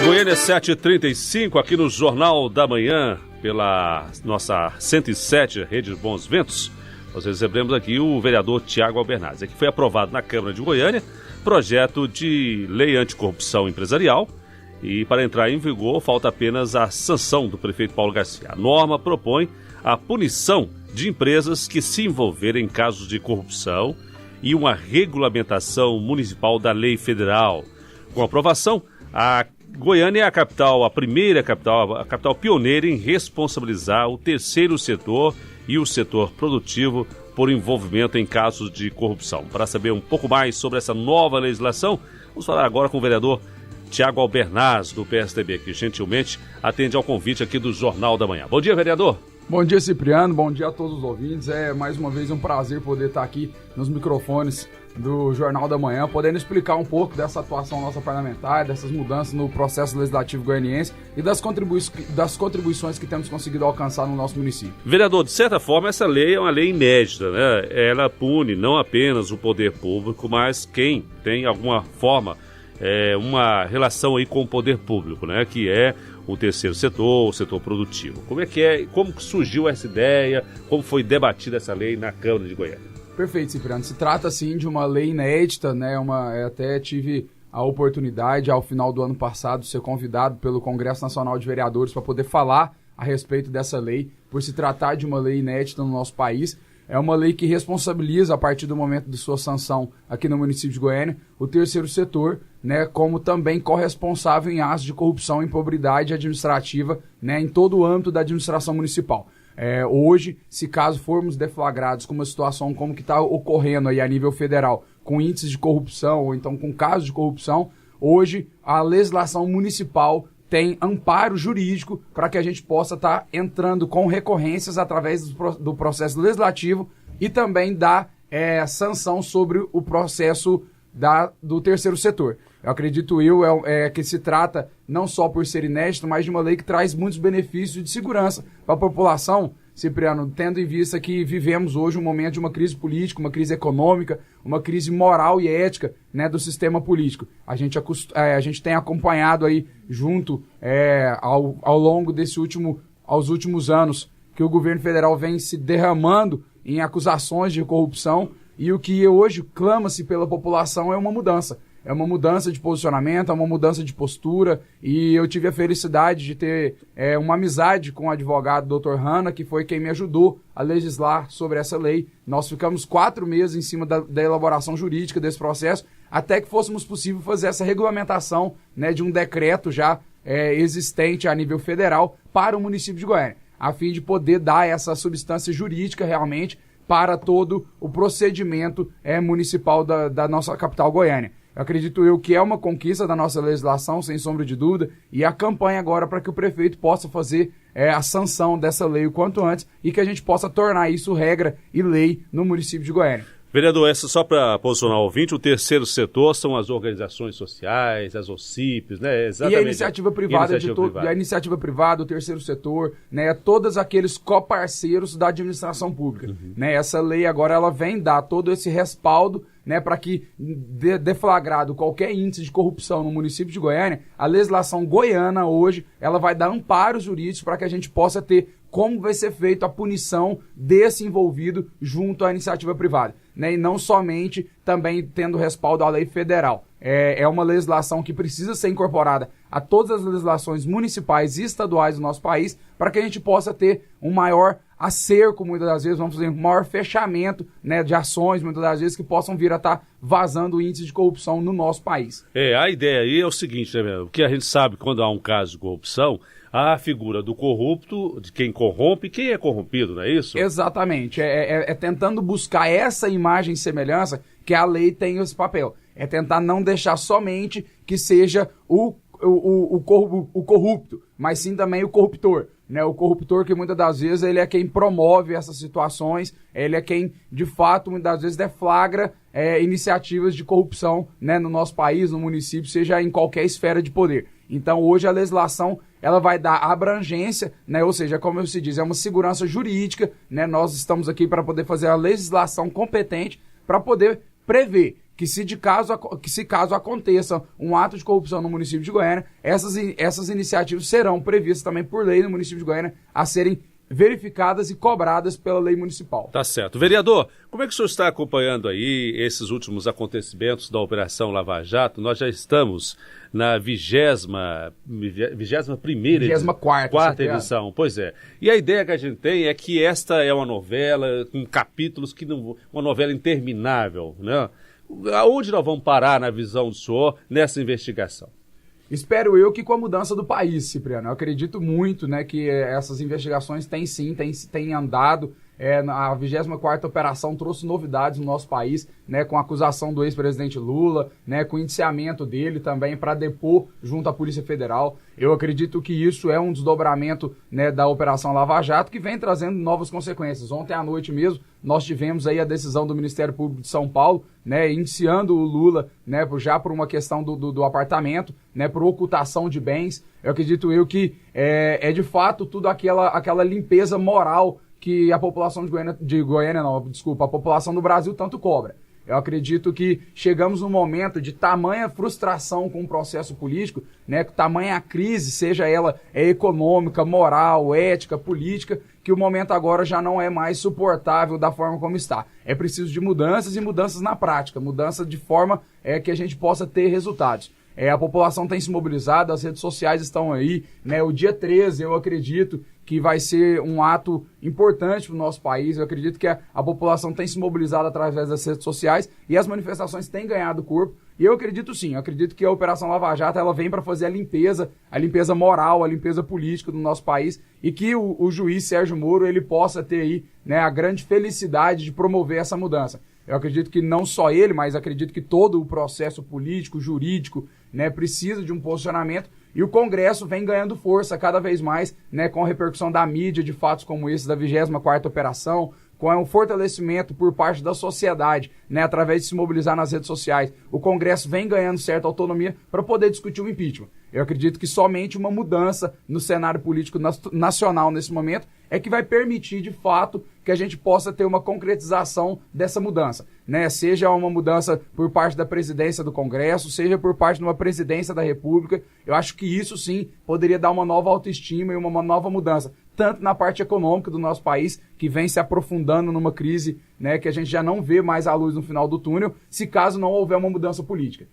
Goiânia 7h35, aqui no Jornal da Manhã, pela nossa 107 Rede de Bons Ventos. Nós recebemos aqui o vereador Tiago Albernaz. Aqui foi aprovado na Câmara de Goiânia projeto de lei anticorrupção empresarial e para entrar em vigor falta apenas a sanção do prefeito Paulo Garcia. A norma propõe a punição de empresas que se envolverem em casos de corrupção e uma regulamentação municipal da lei federal. Com a aprovação, a Goiânia é a capital pioneira em responsabilizar o terceiro setor e o setor produtivo por envolvimento em casos de corrupção. Para saber um pouco mais sobre essa nova legislação, vamos falar agora com o vereador Tiago Albernaz, do PSDB, que gentilmente atende ao convite aqui do Jornal da Manhã. Bom dia, vereador. Bom dia, Cipriano. Bom dia a todos os ouvintes. É mais uma vez um prazer poder estar aqui nos microfones do Jornal da Manhã, podendo explicar um pouco dessa atuação nossa parlamentar, dessas mudanças no processo legislativo goianiense e das contribuições que temos conseguido alcançar no nosso município. Vereador, de certa forma, essa lei é uma lei inédita, né? Ela pune não apenas o poder público, mas quem tem alguma forma, uma relação aí com o poder público, né? Que é o terceiro setor, o setor produtivo. Como que surgiu essa ideia, como foi debatida essa lei na Câmara de Goiânia? Perfeito, Cipriano. Se trata, sim, de uma lei inédita, né? Até tive a oportunidade, ao final do ano passado, de ser convidado pelo Congresso Nacional de Vereadores para poder falar a respeito dessa lei, por se tratar de uma lei inédita no nosso país. É uma lei que responsabiliza, a partir do momento de sua sanção aqui no município de Goiânia, o terceiro setor, né, como também corresponsável em atos de corrupção e improbidade administrativa, né, em todo o âmbito da administração municipal. Hoje, se caso formos deflagrados com uma situação como que está ocorrendo aí a nível federal, com índices de corrupção ou então com casos de corrupção, hoje a legislação municipal tem amparo jurídico para que a gente possa estar entrando com recorrências através do processo legislativo e também dar sanção sobre o processo do terceiro setor. Eu acredito que se trata não só por ser inédito, mas de uma lei que traz muitos benefícios de segurança para a população, Cipriano, tendo em vista que vivemos hoje um momento de uma crise política, uma crise econômica, uma crise moral e ética, né, do sistema político. A gente tem acompanhado aí junto ao longo aos últimos anos que o governo federal vem se derramando em acusações de corrupção e o que hoje clama-se pela população é uma mudança. É uma mudança de posicionamento, é uma mudança de postura e eu tive a felicidade de ter uma amizade com o advogado Dr. Hanna, que foi quem me ajudou a legislar sobre essa lei. Nós ficamos 4 meses em cima da elaboração jurídica desse processo, até que fôssemos possível fazer essa regulamentação, né, de um decreto já existente a nível federal para o município de Goiânia, a fim de poder dar essa substância jurídica realmente para todo o procedimento municipal da nossa capital Goiânia. Eu acredito que é uma conquista da nossa legislação, sem sombra de dúvida, e a campanha agora para que o prefeito possa fazer a sanção dessa lei o quanto antes e que a gente possa tornar isso regra e lei no município de Goiânia. Vereador, só para posicionar o ouvinte, o terceiro setor são as organizações sociais, as OCIPs, né? Exatamente. E a iniciativa privada, a iniciativa privada, o terceiro setor, né? Todos aqueles coparceiros da administração pública. Uhum. Né? Essa lei agora ela vem dar todo esse respaldo, né, para que, deflagrado qualquer índice de corrupção no município de Goiânia, a legislação goiana hoje, ela vai dar amparos jurídicos para que a gente possa ter como vai ser feita a punição desse envolvido junto à iniciativa privada, né, e não somente também tendo respaldo à lei federal. É uma legislação que precisa ser incorporada a todas as legislações municipais e estaduais do nosso país para que a gente possa ter um maior acerco, muitas das vezes, vamos fazer um maior fechamento, né, de ações, muitas das vezes, que possam vir a estar vazando o índice de corrupção no nosso país. A ideia aí é o seguinte, né, o que a gente sabe quando há um caso de corrupção, há a figura do corrupto, de quem corrompe, quem é corrompido, não é isso? Exatamente, tentando buscar essa imagem e semelhança que a lei tem esse papel. É tentar não deixar somente que seja o corrupto, mas sim também o corruptor. Né, o corruptor que muitas das vezes ele é quem promove essas situações, ele é quem de fato muitas das vezes deflagra iniciativas de corrupção, né, no nosso país, no município, seja em qualquer esfera de poder. Então hoje a legislação ela vai dar abrangência, né, ou seja, como se diz, é uma segurança jurídica, né, nós estamos aqui para poder fazer a legislação competente para poder prevê que se caso aconteça um ato de corrupção no município de Goiânia, essas iniciativas serão previstas também por lei no município de Goiânia a serem verificadas e cobradas pela lei municipal. Tá certo. Vereador, como é que o senhor está acompanhando aí esses últimos acontecimentos da Operação Lava Jato? Nós já estamos na 24ª edição. Pois é. E a ideia que a gente tem é que esta é uma novela com capítulos uma novela interminável, né? Aonde nós vamos parar na visão do senhor nessa investigação? Espero eu que com a mudança do país, Cipriano. Eu acredito muito, né, que essas investigações têm andado. A 24ª operação trouxe novidades no nosso país, né, com a acusação do ex-presidente Lula, né, com o indiciamento dele também para depor junto à Polícia Federal. Eu acredito que isso é um desdobramento, né, da Operação Lava Jato que vem trazendo novas consequências. Ontem à noite mesmo nós tivemos aí a decisão do Ministério Público de São Paulo, né, indiciando o Lula, né, já por uma questão do apartamento, né, por ocultação de bens. Eu acredito que é de fato tudo aquela limpeza moral que a população a população do Brasil tanto cobra. Eu acredito que chegamos num momento de tamanha frustração com o processo político, né, tamanha crise, seja ela econômica, moral, ética, política, que o momento agora já não é mais suportável da forma como está. É preciso de mudanças e mudanças na prática, mudança de forma que a gente possa ter resultados. A população tem se mobilizado, as redes sociais estão aí, né? O dia 13, eu acredito que vai ser um ato importante para o nosso país. Eu acredito que a população tem se mobilizado através das redes sociais e as manifestações têm ganhado corpo. E eu acredito sim, eu acredito que a Operação Lava Jato ela vem para fazer a limpeza moral, a limpeza política do nosso país e que o juiz Sérgio Moro ele possa ter aí, né, a grande felicidade de promover essa mudança. Eu acredito que não só ele, mas acredito que todo o processo político, jurídico, né, precisa de um posicionamento e o Congresso vem ganhando força cada vez mais, né, com a repercussão da mídia de fatos como esse da 24ª operação, com um fortalecimento por parte da sociedade, né, através de se mobilizar nas redes sociais. O Congresso vem ganhando certa autonomia para poder discutir o impeachment. Eu acredito que somente uma mudança no cenário político nacional nesse momento é que vai permitir, de fato, que a gente possa ter uma concretização dessa mudança, né? Seja uma mudança por parte da presidência do Congresso, seja por parte de uma presidência da República. Eu acho que isso, sim, poderia dar uma nova autoestima e uma nova mudança, tanto na parte econômica do nosso país, que vem se aprofundando numa crise, né, que a gente já não vê mais a luz no final do túnel, se caso não houver uma mudança política.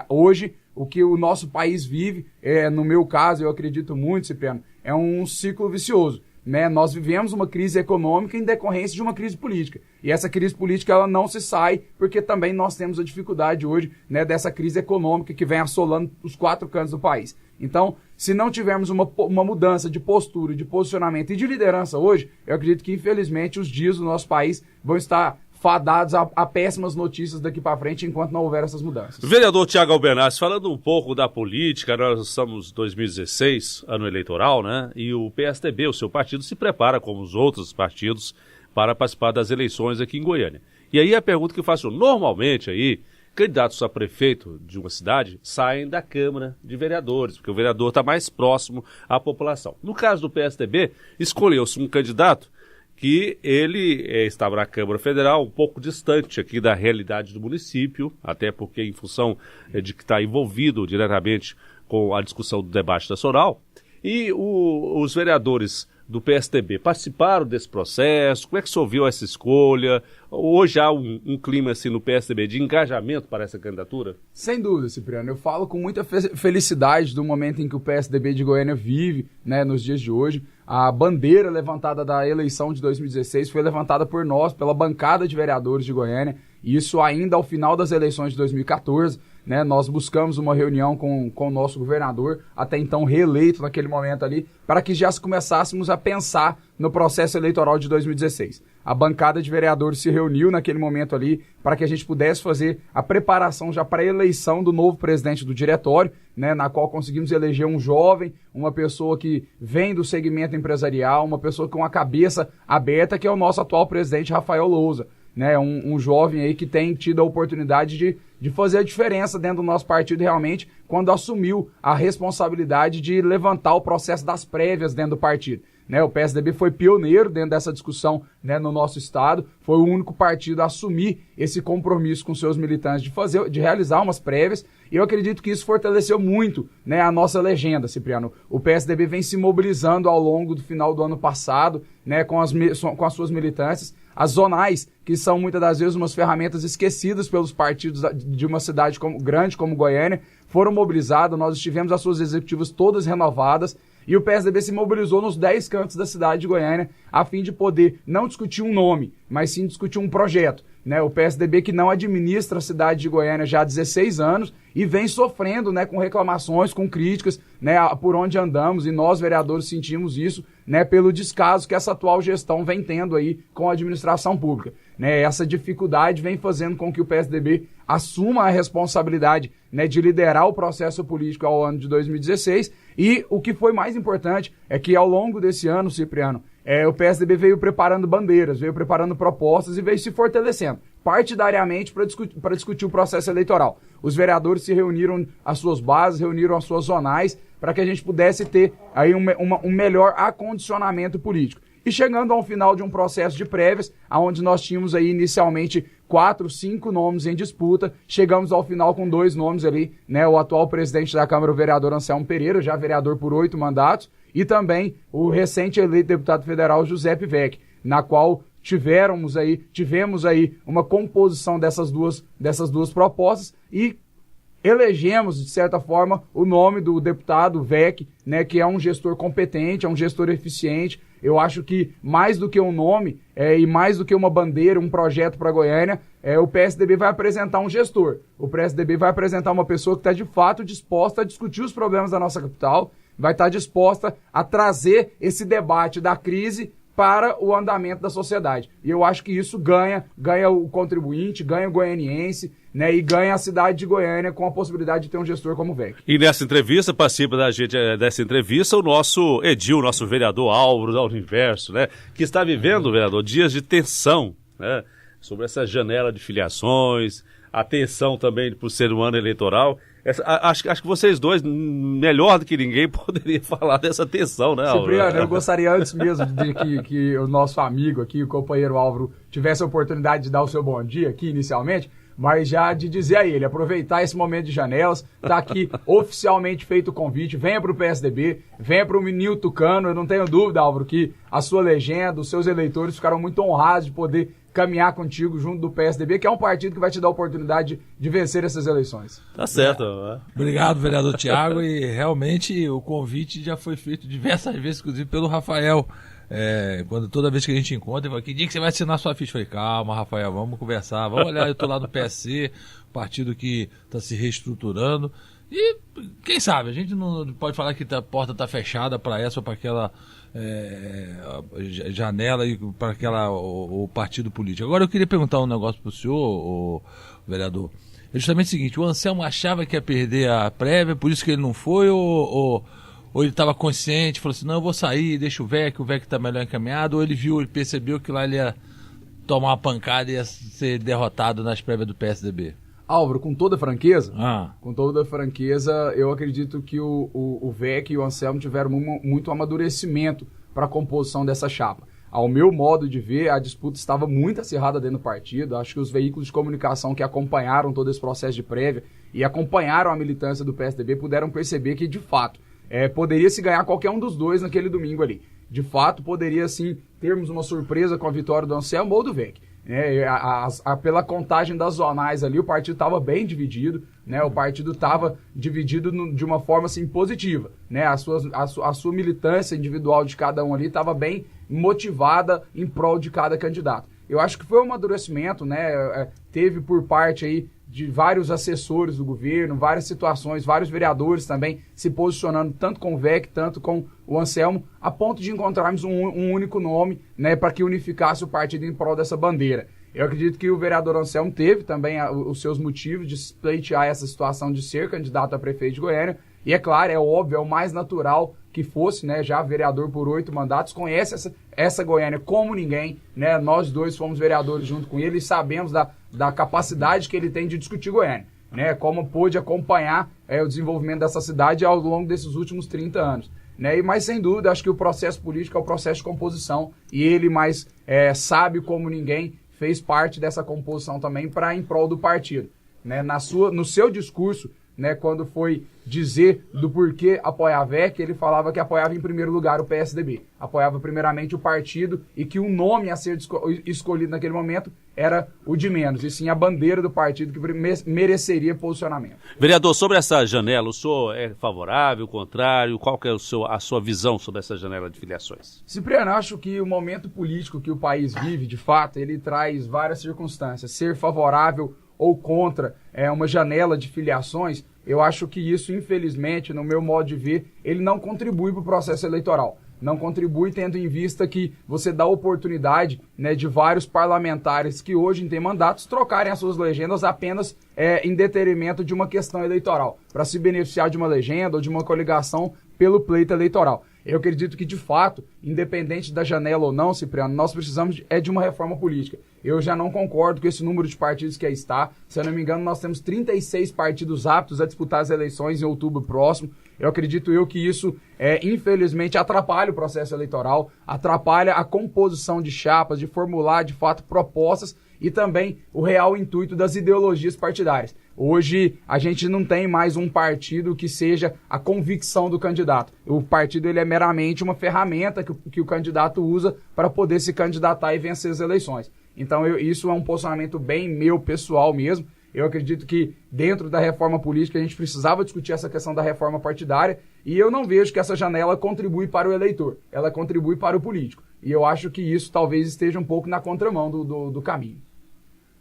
Hoje, o que o nosso país vive, no meu caso, eu acredito muito, Cipriano, é um ciclo vicioso. Né? Nós vivemos uma crise econômica em decorrência de uma crise política. E essa crise política ela não se sai porque também nós temos a dificuldade hoje, né, dessa crise econômica que vem assolando os 4 cantos do país. Então, se não tivermos uma mudança de postura, de posicionamento e de liderança hoje, eu acredito que, infelizmente, os dias do nosso país vão estar fadados a péssimas notícias daqui para frente enquanto não houver essas mudanças. Vereador Tiago Albernaz, falando um pouco da política, nós estamos em 2016, ano eleitoral, né? E o PSDB, o seu partido, se prepara, como os outros partidos, para participar das eleições aqui em Goiânia. E aí a pergunta que eu faço, normalmente aí, candidatos a prefeito de uma cidade saem da Câmara de Vereadores, porque o vereador está mais próximo à população. No caso do PSDB, escolheu-se um candidato que ele estava na Câmara Federal, um pouco distante aqui da realidade do município, até porque em função de que está envolvido diretamente com a discussão do debate nacional. E os vereadores do PSDB participaram desse processo? Como é que você ouviu essa escolha? Hoje há um clima assim no PSDB de engajamento para essa candidatura? Sem dúvida, Cipriano. Eu falo com muita felicidade do momento em que o PSDB de Goiânia vive, né, nos dias de hoje. A bandeira levantada da eleição de 2016 foi levantada por nós, pela bancada de vereadores de Goiânia, e isso ainda ao final das eleições de 2014, né, nós buscamos uma reunião com o nosso governador, até então reeleito naquele momento ali, para que já começássemos a pensar no processo eleitoral de 2016. A bancada de vereadores se reuniu naquele momento ali para que a gente pudesse fazer a preparação já para a eleição do novo presidente do diretório, né, na qual conseguimos eleger um jovem, uma pessoa que vem do segmento empresarial, uma pessoa com a cabeça aberta, que é o nosso atual presidente Rafael Lousa. Né, um jovem aí que tem tido a oportunidade de fazer a diferença dentro do nosso partido realmente quando assumiu a responsabilidade de levantar o processo das prévias dentro do partido. né? O PSDB foi pioneiro dentro dessa discussão, né, no nosso estado, foi o único partido a assumir esse compromisso com seus militantes de realizar umas prévias, e eu acredito que isso fortaleceu muito, né, a nossa legenda, Cipriano. O PSDB vem se mobilizando ao longo do final do ano passado, né, com as suas militâncias. As zonais, que são muitas das vezes umas ferramentas esquecidas pelos partidos de uma cidade grande como Goiânia, foram mobilizadas, nós tivemos as suas executivas todas renovadas, e o PSDB se mobilizou nos 10 cantos da cidade de Goiânia a fim de poder não discutir um nome, mas sim discutir um projeto, né? O PSDB que não administra a cidade de Goiânia já há 16 anos e vem sofrendo, né, com reclamações, com críticas, né, por onde andamos, e nós, vereadores, sentimos isso, né, pelo descaso que essa atual gestão vem tendo aí com a administração pública, né? Essa dificuldade vem fazendo com que o PSDB assuma a responsabilidade, né, de liderar o processo político ao ano de 2016, e o que foi mais importante é que ao longo desse ano, Cipriano, o PSDB veio preparando bandeiras, veio preparando propostas e veio se fortalecendo partidariamente para discutir o processo eleitoral. Os vereadores se reuniram às suas bases, reuniram as suas zonais, para que a gente pudesse ter aí um melhor acondicionamento político. E chegando ao final de um processo de prévias, onde nós tínhamos aí inicialmente 4, 5 nomes em disputa, chegamos ao final com 2 nomes ali, né? O atual presidente da Câmara, o vereador Anselmo Pereira, já vereador por 8 mandatos, e também o recente eleito deputado federal Giuseppe Vecchi, na qual tivemos aí uma composição dessas duas propostas e elegemos, de certa forma, o nome do deputado Vecchi, né, que é um gestor competente, é um gestor eficiente. Eu acho que mais do que um nome e mais do que uma bandeira, um projeto para Goiânia, o PSDB vai apresentar um gestor. O PSDB vai apresentar uma pessoa que está de fato disposta a discutir os problemas da nossa capital, vai estar disposta a trazer esse debate da crise para o andamento da sociedade. E eu acho que isso ganha o contribuinte, ganha o goianiense, né, e ganha a cidade de Goiânia com a possibilidade de ter um gestor como o Vecchi. E nessa entrevista, participa da gente dessa entrevista o nosso Edil, nosso vereador Álvaro da Universo, né, que está vivendo, vereador, dias de tensão, né, sobre essa janela de filiações, a tensão também por ser um ano eleitoral. Acho que vocês dois, melhor do que ninguém, poderiam falar dessa tensão, né, Álvaro? Cipriano, eu gostaria antes mesmo de que o nosso amigo aqui, o companheiro Álvaro, tivesse a oportunidade de dar o seu bom dia aqui inicialmente, mas já de dizer a ele, aproveitar esse momento de janelas, tá aqui oficialmente feito o convite, venha para o PSDB, venha para o Menino Tucano. Eu não tenho dúvida, Álvaro, que a sua legenda, os seus eleitores ficaram muito honrados de poder caminhar contigo junto do PSDB, que é um partido que vai te dar a oportunidade de vencer essas eleições. Tá certo. Obrigado, vereador Tiago, e realmente o convite já foi feito diversas vezes, inclusive pelo Rafael. Toda vez que a gente encontra, ele fala: que dia que você vai assinar sua ficha? Eu falei: calma, Rafael, vamos conversar, vamos olhar. Eu tô lá no PSC, partido que está se reestruturando, e quem sabe, a gente não pode falar que a porta está fechada para essa ou para aquela janela e para o partido político. Agora eu queria perguntar um negócio para o senhor, o vereador. É justamente o seguinte: o Anselmo achava que ia perder a prévia, por isso que ele não foi, ou ele estava consciente, falou assim: não, eu vou sair, deixa o Vecchi está melhor encaminhado, ou ele percebeu que lá ele ia tomar uma pancada e ia ser derrotado nas prévias do PSDB? Álvaro, com toda franqueza, eu acredito que o Vecchi e o Anselmo tiveram muito amadurecimento para a composição dessa chapa. Ao meu modo de ver, a disputa estava muito acirrada dentro do partido. Acho que os veículos de comunicação que acompanharam todo esse processo de prévia e acompanharam a militância do PSDB puderam perceber que, de fato, poderia se ganhar qualquer um dos dois naquele domingo ali. De fato, poderia sim termos uma surpresa com a vitória do Anselmo ou do Vecchi. Pela contagem das zonais ali, o partido estava bem dividido, né? O partido estava dividido de uma forma assim, positiva, né? A sua militância individual de cada um ali estava bem motivada em prol de cada candidato. Eu acho que foi um amadurecimento, né? Teve por parte aí de vários assessores do governo, várias situações, vários vereadores também se posicionando tanto com o Vecchi, tanto com o Anselmo, a ponto de encontrarmos um único nome, né, para que unificasse o partido em prol dessa bandeira. Eu acredito que o vereador Anselmo teve também os seus motivos de pleitear essa situação de ser candidato a prefeito de Goiânia, e é claro, é óbvio, é o mais natural que fosse, né, já vereador por 8 mandatos, conhece essa Goiânia como ninguém, né? Nós dois fomos vereadores junto com ele e sabemos da capacidade que ele tem de discutir Goiânia, né? Como pôde acompanhar o desenvolvimento dessa cidade ao longo desses últimos 30 anos. né? Mas, sem dúvida, acho que o processo político é o processo de composição e ele mais sabe como ninguém fez parte dessa composição também em prol do partido, né? No seu discurso, né, quando foi dizer do porquê apoiar a VEC, ele falava que apoiava em primeiro lugar o PSDB, apoiava primeiramente o partido e que o nome a ser escolhido naquele momento era o de menos, e sim a bandeira do partido que mereceria posicionamento. Vereador, sobre essa janela, o senhor é favorável, contrário? Qual que é a sua visão sobre essa janela de filiações? Cipriano, acho que o momento político que o país vive, de fato, ele traz várias circunstâncias. Ser favorável ou contra uma janela de filiações, eu acho que isso, infelizmente, no meu modo de ver, ele não contribui para o processo eleitoral. Não contribui tendo em vista que você dá oportunidade, né, de vários parlamentares que hoje têm mandatos trocarem as suas legendas apenas em detrimento de uma questão eleitoral, para se beneficiar de uma legenda ou de uma coligação pelo pleito eleitoral. Eu acredito que, de fato, independente da janela ou não, Cipriano, nós precisamos de uma reforma política. Eu já não concordo com esse número de partidos que aí está. Se eu não me engano, nós temos 36 partidos aptos a disputar as eleições em outubro próximo. Eu acredito que isso, infelizmente, atrapalha o processo eleitoral, atrapalha a composição de chapas, de formular, de fato, propostas e também o real intuito das ideologias partidárias. Hoje, a gente não tem mais um partido que seja a convicção do candidato. O partido ele é meramente uma ferramenta que o candidato usa para poder se candidatar e vencer as eleições. Então, isso é um posicionamento bem meu, pessoal mesmo. Eu acredito que dentro da reforma política a gente precisava discutir essa questão da reforma partidária e eu não vejo que essa janela contribui para o eleitor, ela contribui para o político. E eu acho que isso talvez esteja um pouco na contramão do caminho.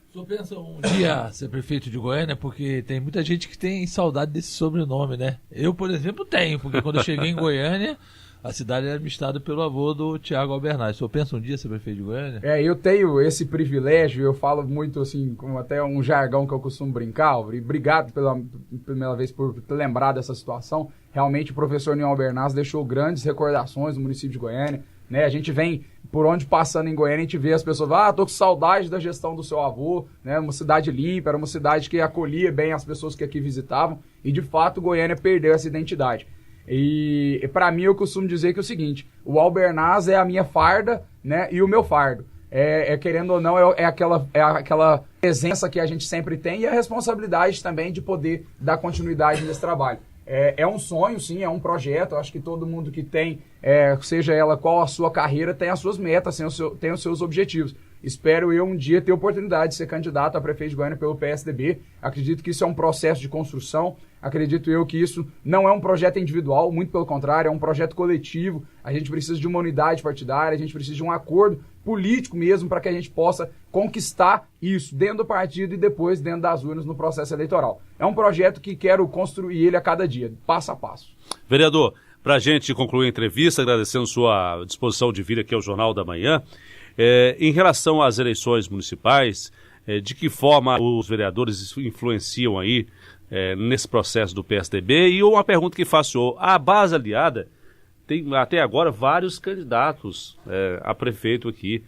O senhor pensa um dia ser prefeito de Goiânia? Porque tem muita gente que tem saudade desse sobrenome, né? Eu, por exemplo, tenho, porque quando eu cheguei em Goiânia, a cidade era administrada pelo avô do Tiago Albernaz. O senhor pensa um dia ser prefeito de Goiânia? Eu tenho esse privilégio, eu falo muito assim, com até um jargão que eu costumo brincar. Obrigado pela primeira vez por ter lembrado dessa situação. Realmente o professor Nião Albernaz deixou grandes recordações no município de Goiânia. Né, a gente vem por onde passando em Goiânia, a gente vê as pessoas, tô com saudade da gestão do seu avô, né, uma cidade limpa, era uma cidade que acolhia bem as pessoas que aqui visitavam, e de fato Goiânia perdeu essa identidade. E para mim eu costumo dizer que é o seguinte, o Albernaz é a minha farda, né, e o meu fardo. Querendo ou não, é aquela presença que a gente sempre tem e a responsabilidade também de poder dar continuidade nesse trabalho. É um sonho, sim, é um projeto. Eu acho que todo mundo que tem, seja ela qual a sua carreira, tem as suas metas, tem os seus objetivos. Espero eu um dia ter a oportunidade de ser candidato a prefeito de Goiânia pelo PSDB. Acredito que isso é um processo de construção. Acredito eu que isso não é um projeto individual, muito pelo contrário, é um projeto coletivo. A gente precisa de uma unidade partidária, a gente precisa de um acordo político mesmo para que a gente possa conquistar isso dentro do partido e depois dentro das urnas no processo eleitoral. É um projeto que quero construir ele a cada dia, passo a passo. Vereador, para a gente concluir a entrevista, agradecendo sua disposição de vir aqui ao Jornal da Manhã, em relação às eleições municipais, de que forma os vereadores influenciam aí nesse processo do PSDB? E uma pergunta que faço, a base aliada tem até agora vários candidatos a prefeito aqui.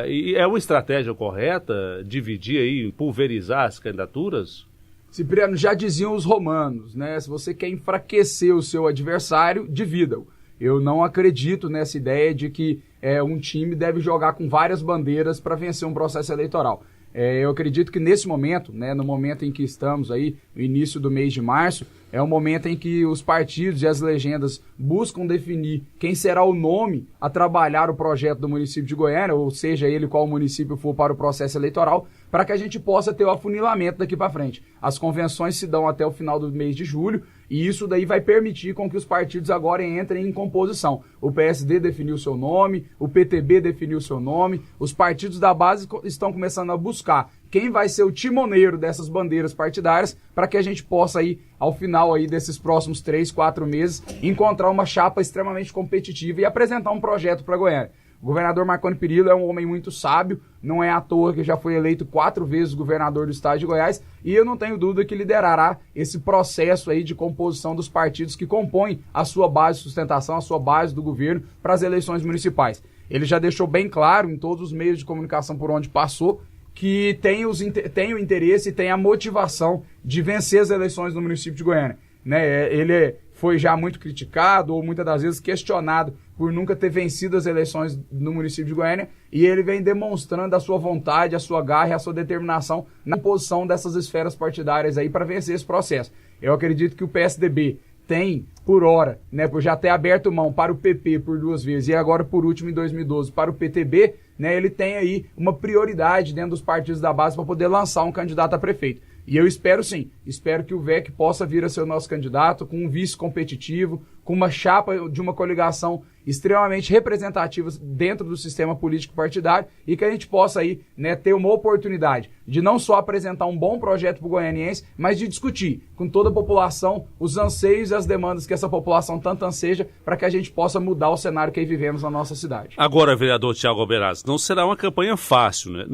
E é uma estratégia correta dividir aí, pulverizar as candidaturas? Cipriano, já diziam os romanos, né? Se você quer enfraquecer o seu adversário, divida-o. Eu não acredito nessa ideia de que um time deve jogar com várias bandeiras para vencer um processo eleitoral. Eu acredito que nesse momento, né, no momento em que estamos aí, no início do mês de março, é um momento em que os partidos e as legendas buscam definir quem será o nome a trabalhar o projeto do município de Goiânia, ou seja, ele qual município for para o processo eleitoral, para que a gente possa ter o afunilamento daqui para frente. As convenções se dão até o final do mês de julho, e isso daí vai permitir com que os partidos agora entrem em composição. O PSD definiu seu nome, o PTB definiu seu nome, os partidos da base estão começando a buscar quem vai ser o timoneiro dessas bandeiras partidárias para que a gente possa aí, ao final aí desses próximos 3, 4 meses, encontrar uma chapa extremamente competitiva e apresentar um projeto para Goiânia. O governador Marconi Perillo é um homem muito sábio, não é à toa que já foi eleito 4 vezes governador do estado de Goiás, e eu não tenho dúvida que liderará esse processo aí de composição dos partidos que compõem a sua base de sustentação, a sua base do governo para as eleições municipais. Ele já deixou bem claro em todos os meios de comunicação por onde passou que tem o interesse e tem a motivação de vencer as eleições no município de Goiânia. Né? Ele foi já muito criticado ou muitas das vezes questionado por nunca ter vencido as eleições no município de Goiânia, e ele vem demonstrando a sua vontade, a sua garra e a sua determinação na posição dessas esferas partidárias aí para vencer esse processo. Eu acredito que o PSDB tem, por hora, né, por já ter aberto mão para o PP por 2 vezes e agora, por último, em 2012, para o PTB, né, ele tem aí uma prioridade dentro dos partidos da base para poder lançar um candidato a prefeito. E eu espero sim, espero que o VEC possa vir a ser o nosso candidato com um vice competitivo, com uma chapa de uma coligação extremamente representativa dentro do sistema político partidário e que a gente possa aí, né, ter uma oportunidade de não só apresentar um bom projeto para o goianiense, mas de discutir com toda a população os anseios e as demandas que essa população tanto anseja para que a gente possa mudar o cenário que aí vivemos na nossa cidade. Agora, vereador Tiago Alberaz, não será uma campanha fácil, né?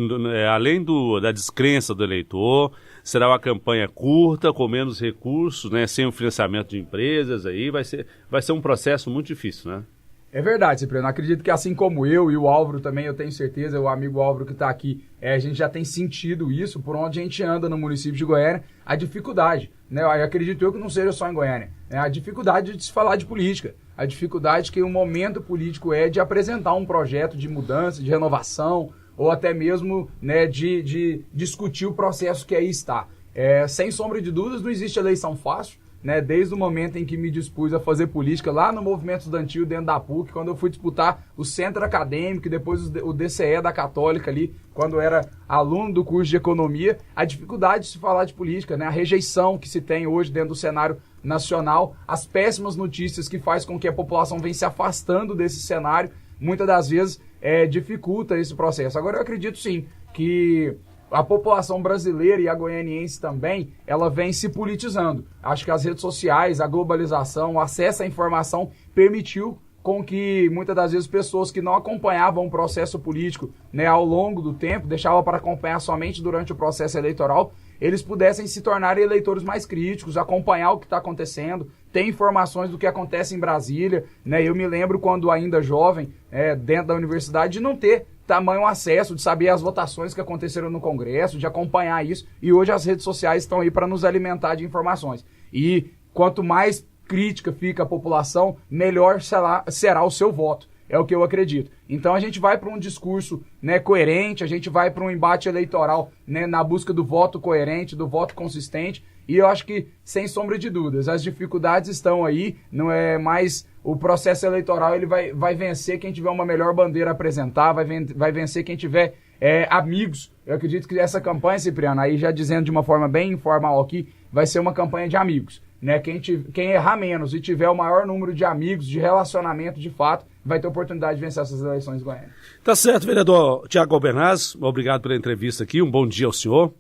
Além da descrença do eleitor, será uma campanha curta, com menos recursos, né, sem o financiamento de empresas, aí vai ser um processo muito difícil, né? É verdade, Cipriano. Acredito que assim como eu e o Álvaro também, eu tenho certeza, o amigo Álvaro que está aqui, a gente já tem sentido isso por onde a gente anda no município de Goiânia, a dificuldade, né? Eu acredito eu que não seja só em Goiânia, né? A dificuldade de se falar de política, a dificuldade que o momento político é de apresentar um projeto de mudança, de renovação, ou até mesmo, né, de discutir o processo que aí está. Sem sombra de dúvidas, não existe eleição fácil, né? Desde o momento em que me dispus a fazer política lá no movimento estudantil dentro da PUC, quando eu fui disputar o centro acadêmico e depois o DCE da Católica ali, quando eu era aluno do curso de economia, a dificuldade de se falar de política, né? A rejeição que se tem hoje dentro do cenário nacional, as péssimas notícias que faz com que a população venha se afastando desse cenário, muitas das vezes dificulta esse processo. Agora eu acredito sim que a população brasileira e a goianiense também, ela vem se politizando. Acho que as redes sociais, a globalização, o acesso à informação permitiu com que muitas das vezes pessoas que não acompanhavam o processo político, né, ao longo do tempo, deixavam para acompanhar somente durante o processo eleitoral, eles pudessem se tornar eleitores mais críticos, acompanhar o que está acontecendo, ter informações do que acontece em Brasília, né? Eu me lembro quando ainda jovem, dentro da universidade, de não ter tamanho acesso, de saber as votações que aconteceram no Congresso, de acompanhar isso, e hoje as redes sociais estão aí para nos alimentar de informações. E quanto mais crítica fica a população, melhor será o seu voto. É o que eu acredito. Então a gente vai para um discurso, né, coerente, a gente vai para um embate eleitoral, né, na busca do voto coerente, do voto consistente, e eu acho que, sem sombra de dúvidas, as dificuldades estão aí, não é mais o processo eleitoral, ele vai vencer quem tiver uma melhor bandeira a apresentar, vai vencer quem tiver amigos. Eu acredito que essa campanha, Cipriano, aí já dizendo de uma forma bem informal aqui, vai ser uma campanha de amigos, né? Quem errar menos e tiver o maior número de amigos, de relacionamento de fato, vai ter oportunidade de vencer essas eleições goianas. Tá certo, vereador Tiago Albernaz, obrigado pela entrevista aqui, um bom dia ao senhor.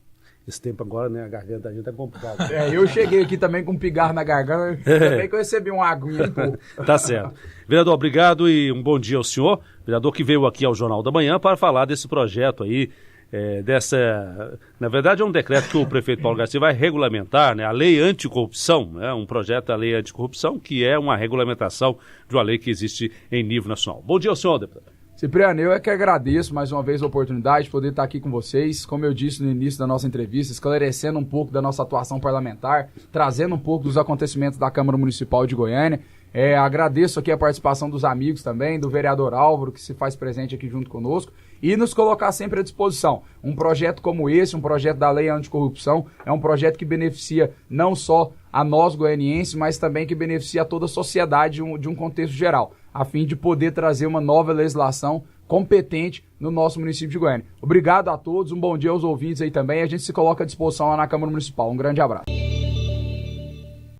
Esse tempo agora, né, a garganta da gente é complicada. Eu cheguei aqui também com um pigarro na garganta, também que eu recebi uma aguinha um pouco. Tá certo. Vereador, obrigado e um bom dia ao senhor. Vereador que veio aqui ao Jornal da Manhã para falar desse projeto aí, na verdade é um decreto que o prefeito Paulo Garcia vai regulamentar, né, a lei anticorrupção, né, um projeto da lei anticorrupção, que é uma regulamentação de uma lei que existe em nível nacional. Bom dia ao senhor, deputado. Cipriano, eu é que agradeço mais uma vez a oportunidade de poder estar aqui com vocês, como eu disse no início da nossa entrevista, esclarecendo um pouco da nossa atuação parlamentar, trazendo um pouco dos acontecimentos da Câmara Municipal de Goiânia. Agradeço aqui a participação dos amigos também, do vereador Álvaro, que se faz presente aqui junto conosco, e nos colocar sempre à disposição. Um projeto como esse, um projeto da Lei Anticorrupção, é um projeto que beneficia não só a nós goianienses, mas também que beneficia a toda a sociedade de um contexto geral, a fim de poder trazer uma nova legislação competente no nosso município de Goiânia. Obrigado a todos, um bom dia aos ouvintes aí também, a gente se coloca à disposição lá na Câmara Municipal. Um grande abraço.